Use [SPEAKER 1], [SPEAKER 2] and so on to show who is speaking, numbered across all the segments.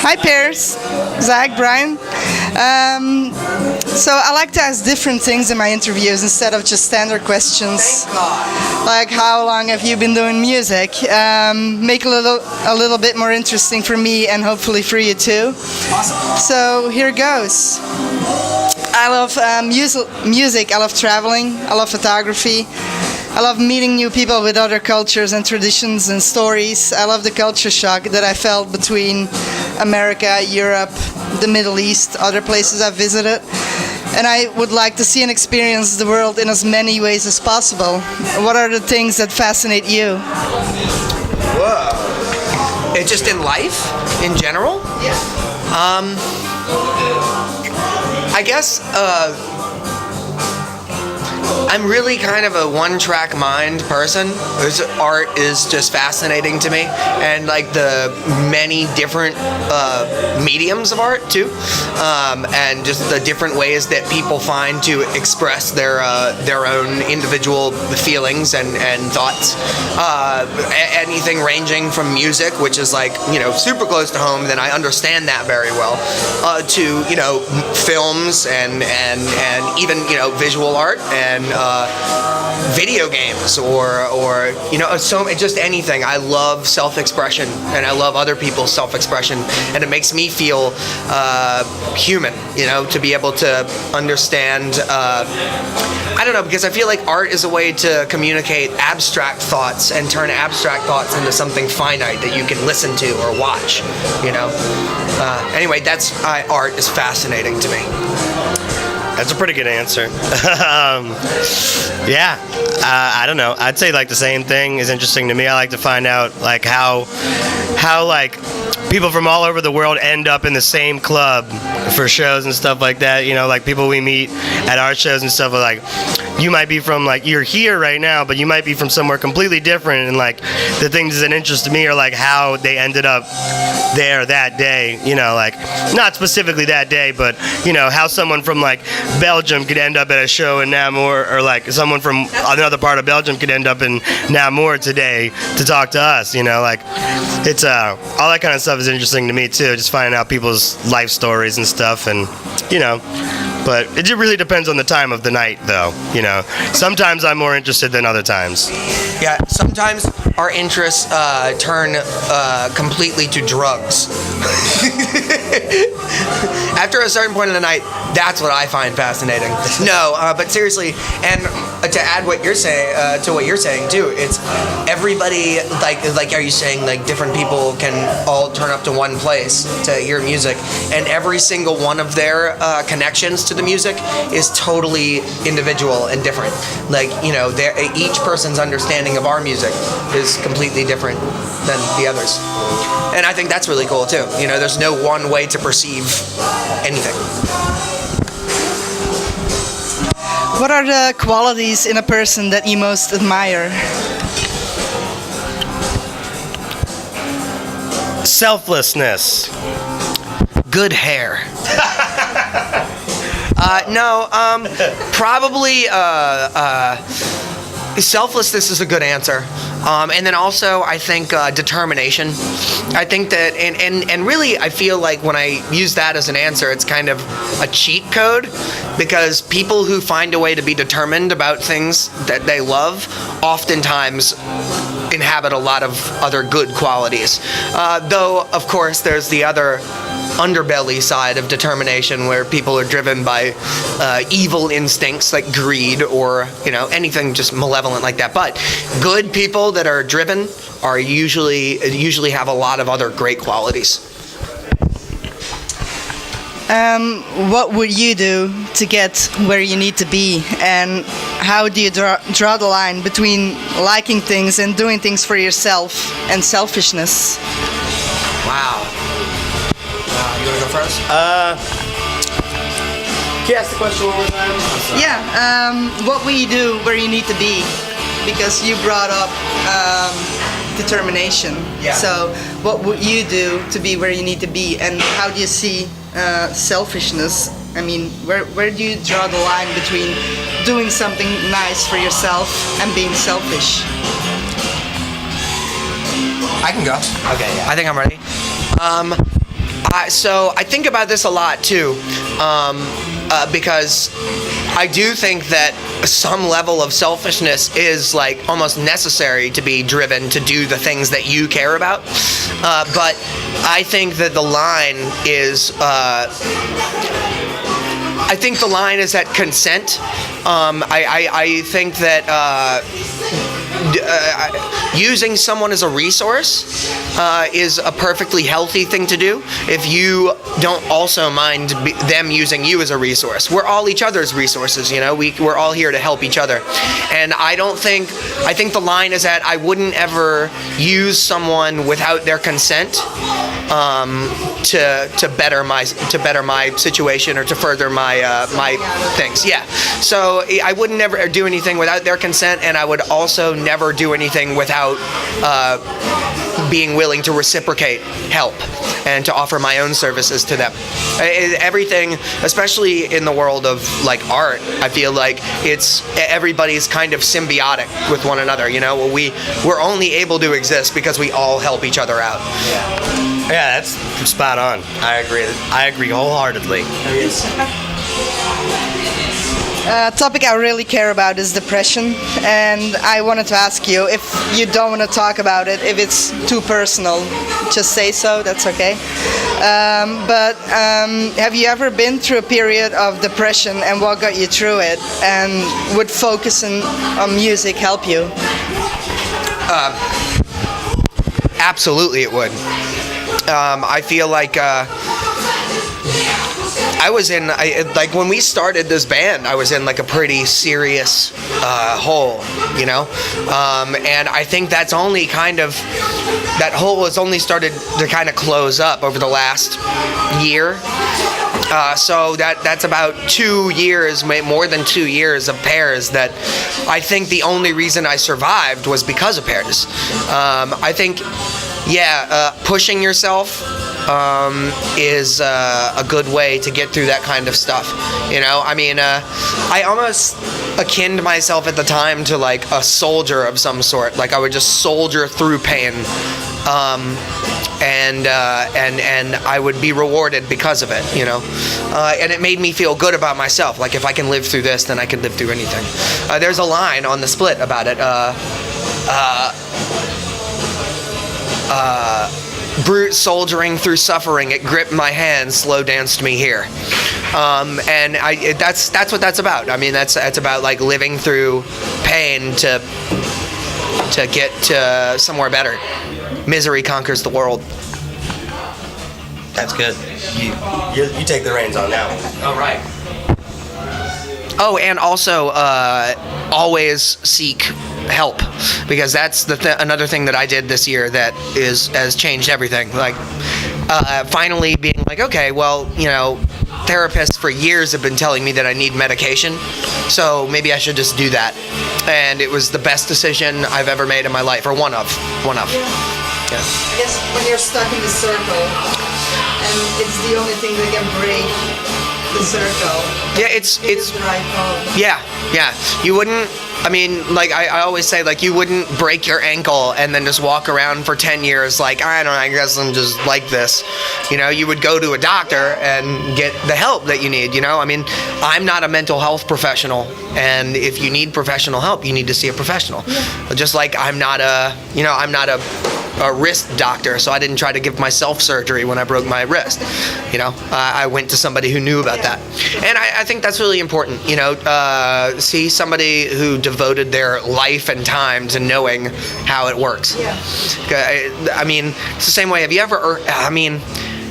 [SPEAKER 1] Hi, Pears. Zach, Brian. So I like to ask different things in my interviews instead of just standard questions. Like how long have you been doing music? Make a little bit more interesting for me and hopefully for you too.
[SPEAKER 2] Awesome.
[SPEAKER 1] So here goes. I love music. I love traveling. I love photography. I love meeting new people with other cultures and traditions and stories. I love the culture shock that I felt between America, Europe, the Middle East, other places I've visited. And I would like to see and experience the world in as many ways as possible. What are the things that fascinate you?
[SPEAKER 2] Whoa. It's just in life, in general?
[SPEAKER 1] Yeah.
[SPEAKER 2] I guess I'm really kind of a one-track mind person. Art is just fascinating to me, and like the many different mediums of art too, and just the different ways that people find to express their own individual feelings and thoughts. Anything ranging from music, which is like super close to home, then I understand that very well, to films and even visual art and video games or so just anything. I love self-expression and I love other people's self-expression, and it makes me feel human, to be able to understand. I don't know, because I feel like art is a way to communicate abstract thoughts and turn abstract thoughts into something finite that you can listen to or watch. Anyway, that's art is fascinating to me.
[SPEAKER 3] That's a pretty good answer. Yeah, I don't know. I'd say like the same thing is interesting to me. I like to find out like how like people from all over the world end up in the same club for shows and stuff like that. Like people we meet at our shows and stuff are like, you might be from like, you're here right now, but you might be from somewhere completely different. And like the things that interest me are like how they ended up there that day, like not specifically that day, but how someone from like Belgium could end up at a show in Namur, or like someone from another part of Belgium could end up in Namur today to talk to us. Like it's all that kind of stuff is interesting to me too, just finding out people's life stories and stuff. And but it just really depends on the time of the night though. Sometimes I'm more interested than other times.
[SPEAKER 2] Yeah, sometimes our interests turn completely to drugs. After a certain point of the night, that's what I find fascinating. No, but seriously, and to add what you're saying to what you're saying too, it's everybody like are you saying like different people can all turn up to one place to hear music, and every single one of their connections to the music is totally individual and different. Like each person's understanding of our music is completely different than the others, and I think that's really cool too. There's no one way to perceive anything.
[SPEAKER 1] What are the qualities in a person that you most admire?
[SPEAKER 3] Selflessness.
[SPEAKER 2] Good hair. No, probably selflessness is a good answer. And then also I think determination. I think that and really I feel like when I use that as an answer, it's kind of a cheat code, because people who find a way to be determined about things that they love oftentimes inhabit a lot of other good qualities. Though of course there's the other underbelly side of determination where people are driven by evil instincts like greed or anything just malevolent like that. But good people that are driven are usually have a lot of other great qualities.
[SPEAKER 1] What would you do to get where you need to be, and how do you draw the line between liking things and doing things for yourself and selfishness?
[SPEAKER 2] Wow. You want to go first?
[SPEAKER 3] Can you ask the question one more time?
[SPEAKER 1] Yeah. What will you do where you need to be? Because you brought up determination.
[SPEAKER 2] Yeah.
[SPEAKER 1] So what would you do to be where you need to be, and how do you see selfishness? I mean, where do you draw the line between doing something nice for yourself and being selfish?
[SPEAKER 2] I can go.
[SPEAKER 3] Okay, yeah.
[SPEAKER 2] I think I'm ready. So I think about this a lot too, because I do think that some level of selfishness is like almost necessary to be driven to do the things that you care about. But I think that the line is. I think the line is at consent. I think that using someone as a resource is a perfectly healthy thing to do if you don't also mind them using you as a resource. We're all each other's resources, you know. We're all here to help each other. And I think the line is that I wouldn't ever use someone without their consent to better my situation or to further my things. Yeah. So I would never do anything without their consent, and I would also never do anything without being willing to reciprocate help and to offer my own services to them. Everything, especially in the world of like art, I feel like everybody's kind of symbiotic with one another. You know, we're only able to exist because we all help each other out.
[SPEAKER 3] Yeah, that's spot on. I agree wholeheartedly.
[SPEAKER 1] A topic I really care about is depression, and I wanted to ask you, if you don't want to talk about it, if it's too personal, just say so, that's okay. But have you ever been through a period of depression, and what got you through it, and would focusing on music help you?
[SPEAKER 2] Absolutely it would. I feel like I was in, like when we started this band, I was in like a pretty serious hole, you know? And I think that hole has only started to kind of close up over the last year. So that's about 2 years, more than 2 years of Pears that I think the only reason I survived was because of Pears. I think, pushing yourself is a good way to get through that kind of stuff. You know, I mean, I almost akined myself at the time to like a soldier of some sort. Like I would just soldier through pain, and I would be rewarded because of it. You know, and it made me feel good about myself. Like if I can live through this, then I can live through anything. There's a line on The Split about it. Brute soldiering through suffering, it gripped my hand, slow danced me here. And that's what that's about. I mean, that's about like living through pain to get to somewhere better. Misery conquers the world.
[SPEAKER 3] That's good. You take the reins on now.
[SPEAKER 2] All right. Oh, and also always seek help, because that's another thing that I did this year that has changed everything. Like finally being like, okay, well, you know, therapists for years have been telling me that I need medication, so maybe I should just do that. And it was the best decision I've ever made in my life, or one of. Yeah.
[SPEAKER 1] I guess when you're stuck in the circle, and it's the only thing that can break the circle.
[SPEAKER 2] Yeah, it's
[SPEAKER 1] the right call.
[SPEAKER 2] Yeah. You wouldn't. I mean, like I always say, like you wouldn't break your ankle and then just walk around for 10 years like, I don't know, I guess I'm just like this. You know, you would go to a doctor and get the help that you need, you know? I mean, I'm not a mental health professional, and if you need professional help, you need to see a professional. Yeah. Just like I'm not a wrist doctor, so I didn't try to give myself surgery when I broke my wrist. You know, I went to somebody who knew about that. And I think that's really important, you know, see somebody who devoted their life and time to knowing how it works.
[SPEAKER 1] Yeah.
[SPEAKER 2] I mean, it's the same way. Have you ever,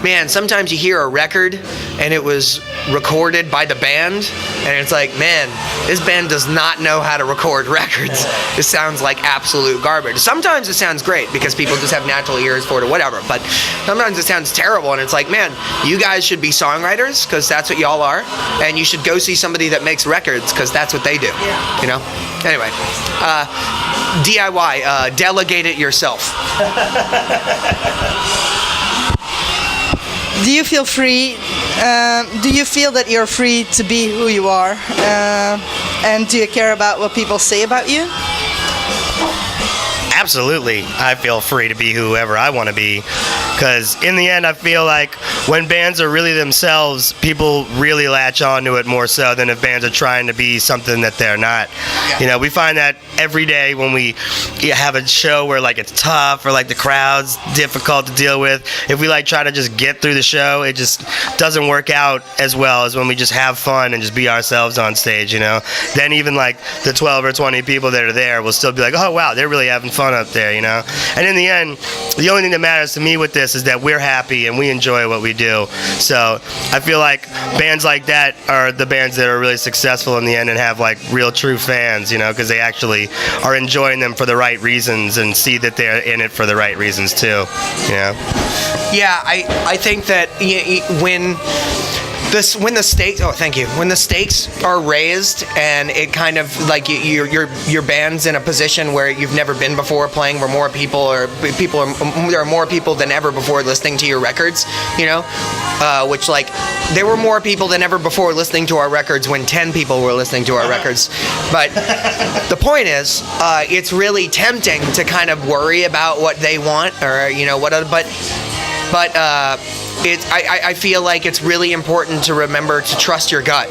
[SPEAKER 2] man, sometimes you hear a record and it was recorded by the band, and it's like, man, this band does not know how to record records. It sounds like absolute garbage. Sometimes it sounds great because people just have natural ears for it or whatever, but sometimes it sounds terrible, and it's like, man, you guys should be songwriters because that's what y'all are, and you should go see somebody that makes records because that's what they do. You know? Anyway, DIY, delegate it yourself.
[SPEAKER 1] Do you feel free? Do you feel that you're free to be who you are? And do you care about what people say about you?
[SPEAKER 3] Absolutely. I feel free to be whoever I want to be, Because in the end, I feel like when bands are really themselves, people really latch on to it more so than if bands are trying to be something that they're not. You know, we find that every day when we have a show where like it's tough or like the crowd's difficult to deal with. If we like try to just get through the show, it just doesn't work out as well as when we just have fun and just be ourselves on stage, you know. Then even like the 12 or 20 people that are there will still be like, oh wow, they're really having fun up there, you know. And in the end, the only thing that matters to me with this is that we're happy and we enjoy what we do. So I feel like bands like that are the bands that are really successful in the end and have like real true fans, you know, because they actually are enjoying them for the right reasons and see that they're in it for the right reasons too, you know.
[SPEAKER 2] Yeah, I think that when the stakes when the stakes are raised and it kind of like your band's in a position where you've never been before, playing where there are more people than ever before listening to your records, you know, which like there were more people than ever before listening to our records when 10 people were listening to our records. But the point is, it's really tempting to kind of worry about what they want or, you know, but I feel like it's really important to remember to trust your gut.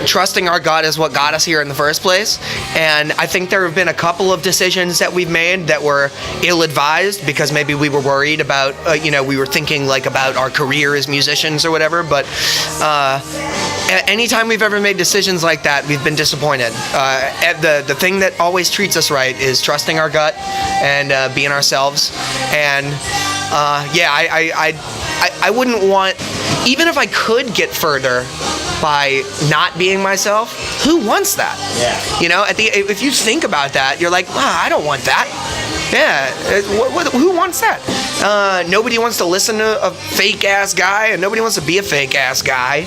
[SPEAKER 2] Trusting our gut is what got us here in the first place. And I think there have been a couple of decisions that we've made that were ill-advised because maybe we were worried about, we were thinking like about our career as musicians or whatever. But anytime we've ever made decisions like that, we've been disappointed. The thing that always treats us right is trusting our gut and being ourselves. And I wouldn't want, even if I could get further by not being myself, who wants that? Yeah. You know, if you think about that, you're like, I don't want that. Yeah, who wants that? Nobody wants to listen to a fake-ass guy, and nobody wants to be a fake-ass guy,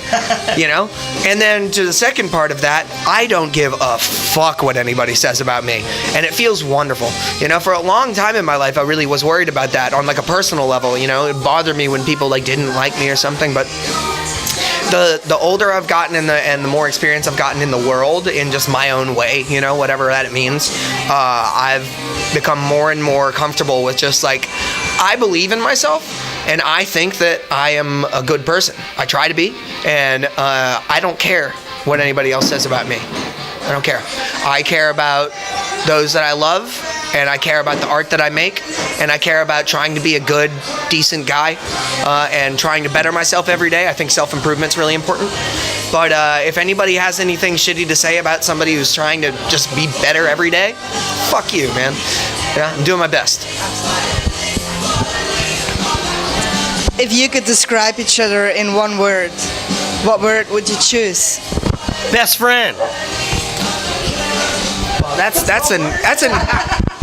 [SPEAKER 2] you know? And then to the second part of that, I don't give a fuck what anybody says about me, and it feels wonderful. You know, for a long time in my life, I really was worried about that on like a personal level, you know? It bothered me when people like didn't like me or something, but the older I've gotten and the more experience I've gotten in the world in just my own way, you know, whatever that it means, I've become more and more comfortable with just like, I believe in myself and I think that I am a good person. I try to be, and I don't care what anybody else says about me. I don't care. I care about those that I love, and I care about the art that I make, and I care about trying to be a good, decent guy, and trying to better myself every day. I think self-improvement's really important. But if anybody has anything shitty to say about somebody who's trying to just be better every day, fuck you, man. Yeah, I'm doing my best.
[SPEAKER 1] If you could describe each other in one word, what word would you choose?
[SPEAKER 3] Best friend.
[SPEAKER 2] Well, that's an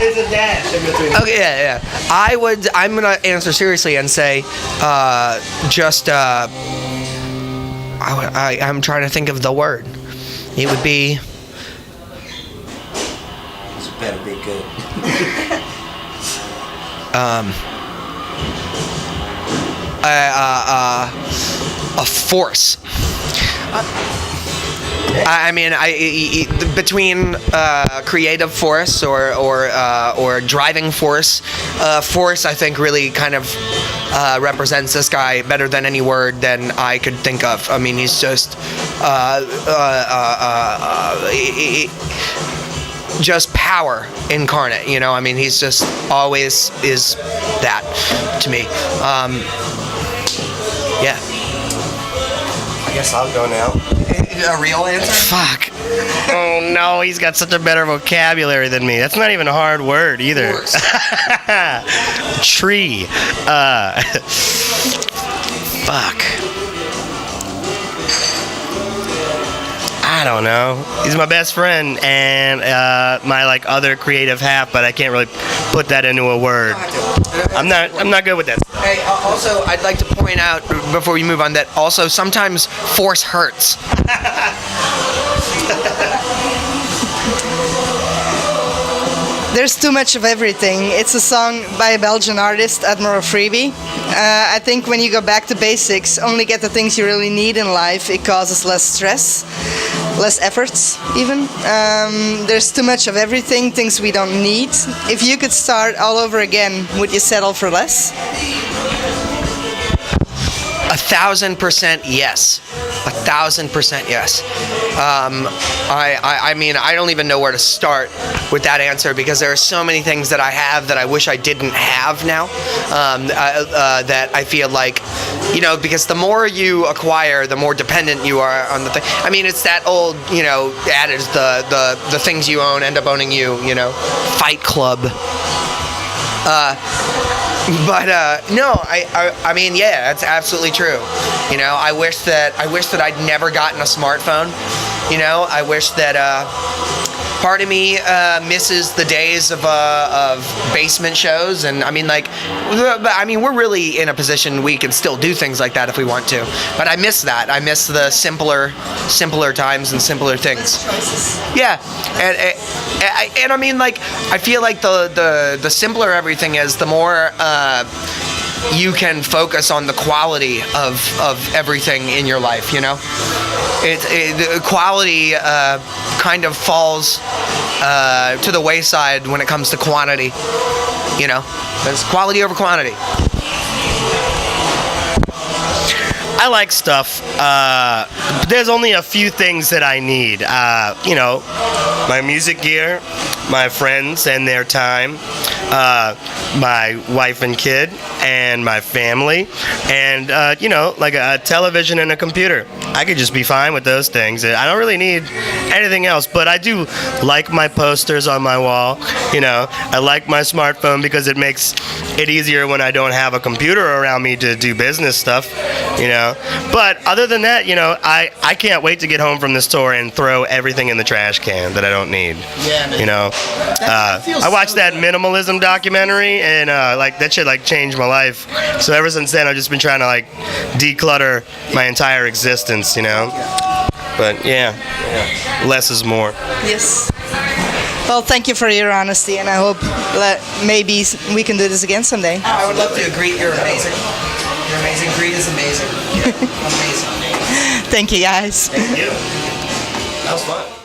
[SPEAKER 3] It's a dash in between.
[SPEAKER 2] okay, yeah. I'm gonna answer seriously and say, I'm trying to think of the word. It would be.
[SPEAKER 4] This better be good.
[SPEAKER 2] A force. I mean, between creative force or driving force, force I think really kind of represents this guy better than any word than I could think of. I mean, he's just just power incarnate. You know, I mean, he's just always is that to me. Yeah.
[SPEAKER 3] I guess I'll go now.
[SPEAKER 2] A real answer?
[SPEAKER 3] Fuck. Oh no, he's got such a better vocabulary than me. That's not even a hard word either. Tree. Fuck. I don't know. He's my best friend and my like other creative half, but I can't really put that into a word. I'm not good with that.
[SPEAKER 2] Hey, also, I'd like to point out before we move on that also sometimes force hurts.
[SPEAKER 1] There's too much of everything. It's a song by a Belgian artist, Admiral Freebie. I think when you go back to basics, only get the things you really need in life, it causes less stress, less efforts even. There's too much of everything, things we don't need. If you could start all over again, would you settle for less?
[SPEAKER 2] 1,000% yes. 1,000% yes. I mean, I don't even know where to start with that answer because there are so many things that I have that I wish I didn't have now. That I feel like, you know, because the more you acquire, the more dependent you are on the thing. I mean, it's that old, you know, adage, the things you own end up owning you, you know, Fight Club. No, I mean, yeah, that's absolutely true. You know, I wish that I'd never gotten a smartphone. You know, I wish that part of me misses the days of basement shows, and I mean, like, we're really in a position we can still do things like that if we want to. But I miss that. I miss the simpler times and simpler things. Yeah, and I mean, like, I feel like the simpler everything is, the more you can focus on the quality of everything in your life. You know, the quality kind of falls to the wayside when it comes to quantity. You know, there's quality over quantity.
[SPEAKER 3] I like stuff. There's only a few things that I need. You know, my music gear, my friends and their time, my wife and kid, and my family, and you know, like a television and a computer. I could just be fine with those things. I don't really need anything else, but I do like my posters on my wall. You know, I like my smartphone because it makes it easier when I don't have a computer around me to do business stuff, you know. But other than that, you know, I can't wait to get home from the store and throw everything in the trash can that I don't need.
[SPEAKER 2] Yeah, man.
[SPEAKER 3] You know, I watched that minimalism documentary, and like, that shit like changed my life. So ever since then, I've just been trying to like declutter my entire existence, you know. But yeah, less is more.
[SPEAKER 1] Yes. Well, thank you for your honesty, and I hope that maybe we can do this again someday.
[SPEAKER 2] I would love to greet. You're amazing. You're amazing. Greet is amazing. Amazing.
[SPEAKER 1] Thank you, guys.
[SPEAKER 3] Thank you. That was fun.